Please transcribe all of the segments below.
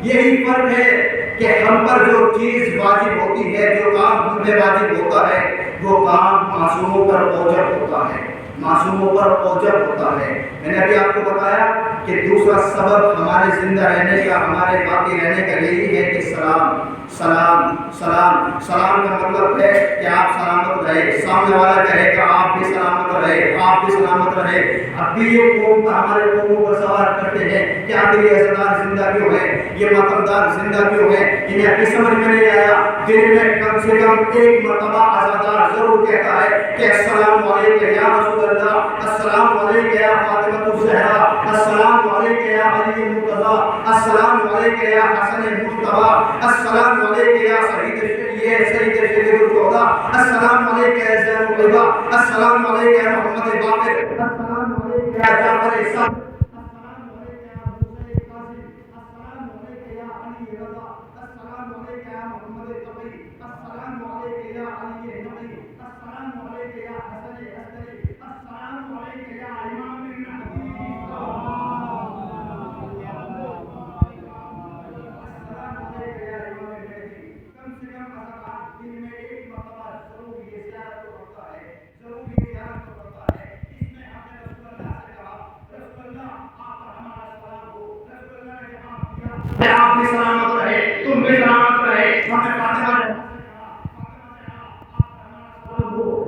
یہی فرق ہے کہ ہم پر جو چیز واجب ہوتی ہے، جو کام ہم پہ واجب ہوتا ہے، وہ کام معصوموں پر اوجب ہوتا ہے، معصوموں پر اوجب ہوتا ہے۔ میں نے ابھی آپ کو بتایا کہ دوسرا سبب ہمارے زندہ رہنے کا، ہمارے باقی رہنے کا یہی ہے کہ سلام سلام سلام۔ سلام کا مطلب ہے کہ آپ سلامت رہے، سامنے والا کہے کہ آپ بھی سلامت رہے، آپ بھی سلامت رہے۔ اب بھی یہ قوم پر، ہمارے قوموں پر سوال کرتے ہیں کہ آخر یہ عزتدار زندہ کیوں ہے، یہ ماتمدار زندہ کیوں ہے؟ انہیں ابھی سمجھ میں نہیں آیا۔ دن میں کم سے کم ایک مرتبہ عزادار ضرور کہتا ہے کہ السلام علیکم یا رسول اللہ، السلام علیکم یا فاطمہ الزہرا، السلام علیکم یا علی المرتضیٰ، السلام علیکم یا حسن مجتبیٰ، السلام علیکم یا سید شہید الشہداء، السلام علیکم یا زین العباد، السلام علیکم یا محمد باقر، السلام علیکم یا جعفر صادق، السلام علیکم یا حسین قاسم، السلام علیکم یا علی رضا، السلام علیکم یا محمد تقی، السلام علیکم یا علی نقی، السلام علیکم یا حسن عسکری، السلام علیکم یا امام المہدی۔ کم سے کم عزادار دن میں ایک مرتبہ ضرور یہ زیارت کو پڑھتا ہے، ضرور یہ زیارت کو پڑھتا ہے۔ اس میں ہم نے رسول اللہ سے کہا، رسول اللہ آپ پر ہمارا سلام ہو، رسول اللہ نے جواب دیا آپ بھی سلامت رہے، تم بھی سلامت رہے۔ ہم نے فاطمہ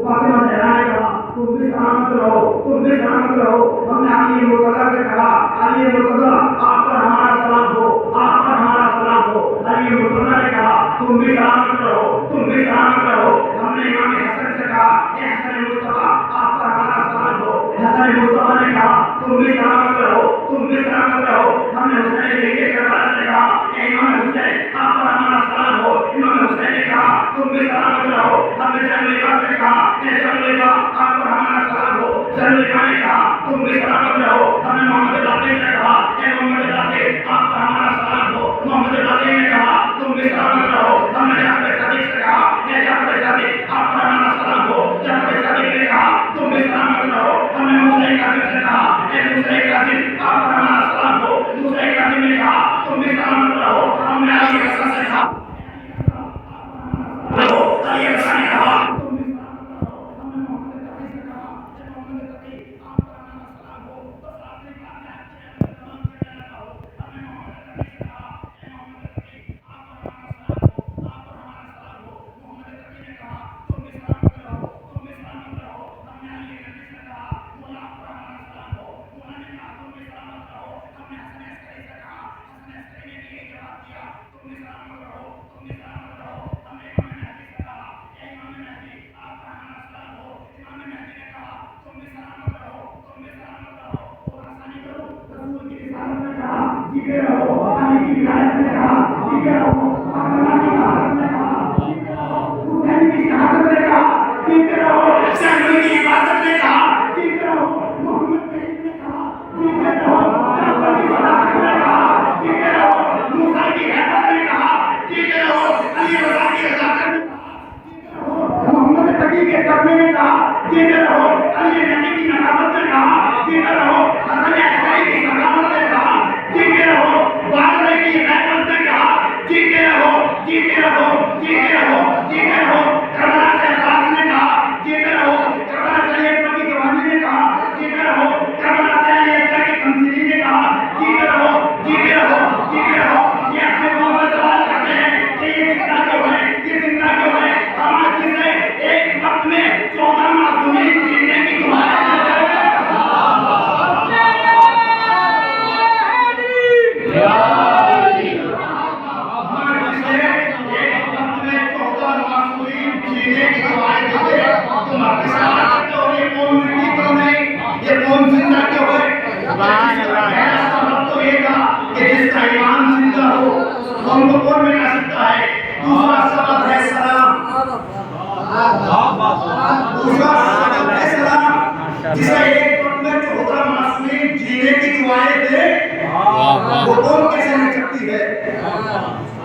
فاطمہ زہرا نے کہا تم بھی سلامت رہو، تم بھی سلامت رہو۔ ہم نے علی مرتضیٰ سے کہا علی مرتضیٰ آپ پر ہمارا سلام ہو، آپ پر ہمارا سلام ہو۔ علی مرتضیٰ نے کہا تم بھی سلامت رہو، تم بھی سلامت رہو۔ ہم نے امام حسن سے کہا اے حسن مصطفیٰ آپ پر ہمارا سلام ہو۔ حسن مصطفیٰ نے کہا تم بھی سلامت رہو، تم بھی سلامت رہو۔ ہم نے حسین کے کربلا سے کہا اے امام حسین آپ پر ہمارا سلام ہو۔ امام حسین نے کہا تم بھی سلامت رہو۔ ہم نے زینب سے کہا اے زینب آپ پر ہمارا سلام ہو۔ زینب نے کہا تم بھی سلامت رہو۔ ہم نے محمد باقر سے کہا اے محمد باقر آپ پر ہمارا سلام ہو۔ محمد باقر نے کہا تم بھی سلامت رہو۔ ہم نے جعفر صادق سے کہا اے جعفر صادق آپ پر ہمارا سلام ہو۔ جعفر صادق نے کہا تم بھی سلامت رہو۔ ہم نے موسیٰ کاظم سے کہا اے موسیٰ کاظم آپ پر ہمارا سلام ہو۔ موسیٰ کاظم نے کہا تم بھی سلامت رہو۔ ہم نے علی حسن سے کہا علی حسن نے کہا تم بھی سلامت رہو۔ ہم نے محمد تقی سے کہا اے محمد تقی آپ پر ہمارا سلام ہو۔ بس آخری بات ہے تمام کرنے لگا ہو۔ ہم نے محمد تقی سے کہا اے محمد تقی آپ پر ہمارا سلام ہو، آپ پر ہمارا سلام ہو۔ محمد تقی نے کہا تم بھی سلامت رہو، تم بھی سلامت رہو۔ ہم نے علی نبی سے کہا مولا آپ پر ہمارا سلام ہو۔ مولا نے کہا تم بھی سلامت رہو۔ ہم نے حسن عسکری سے کہا، حسن عسکری نے بھی یہ جواب دیا تم بھی سلامت رہو، تم بھی سلامت رہو۔ ہم نے امام مہدی سے کہا اے امام مہدی آپ پر ہمارا سلام ہو۔ امام مہدی نے کہا تم بھی سلامت رہو، تم بھی سلامت رہو۔ اور آسانی کرو رسول کی رسالت نے کہا جیتے رہو، علی کی ولایت نے کہا جیتے رہو، فاطمہ کی شہادت نے کہا جیتے رہو، حسین کی شہادت نے کہا جیتے رہو، شہید کی عبادت نے کہا جیتے رہو، محمد تقی نے کہا جیتے رہو، جعفر کی صداقت نے کہا جیتے رہو، موسیٰ کی حیبت نے کہا جیتے رہو، علی رضا کی عزت نے کہا جیتے رہو، محمد تقی کے قدمے نے کہا جیتے رہو، علی نبی کی نقابت نے کہا جیتے رہو، حسن عسکری کی سلامت نے کہا جیتے رہو، بادل کی حیبت نے کہا جیتے رہو، جیتے رہو، جیتے رہو، جیتے رہو۔ کربلا سے عباس نے کہا جیتے رہو، کربلا سے علی اکبر کی جوانی نے کہا جیتے رہو، کربلا سے علی اکبر کی تمثیلی نے کہا جیتے رہو، جیتے رہو، جیتے رہو۔ یہ اپنے منہ پر سوال کرتے ہیں کہ یہ زندہ کیوں ہے، یہ زندہ کیوں ہے؟ ہم آج جسے ایک وقت میں 14 معصومین جینے کی دعائیں دیتے ہیں۔ یہ قوم زندہ کیوں ہے؟ پہلا سبب تو یہ تھا کہ جس کا ایمان زندہ ہو قوم کو کون ملا سکتا ہے۔ دوسرا سبب ہے سلام، دوسرا سبب ہے سلام، جسے ایک وقت میں 14 معصومین جینے کی دعائیں دے وہ قوم کیسے مل سکتی ہے؟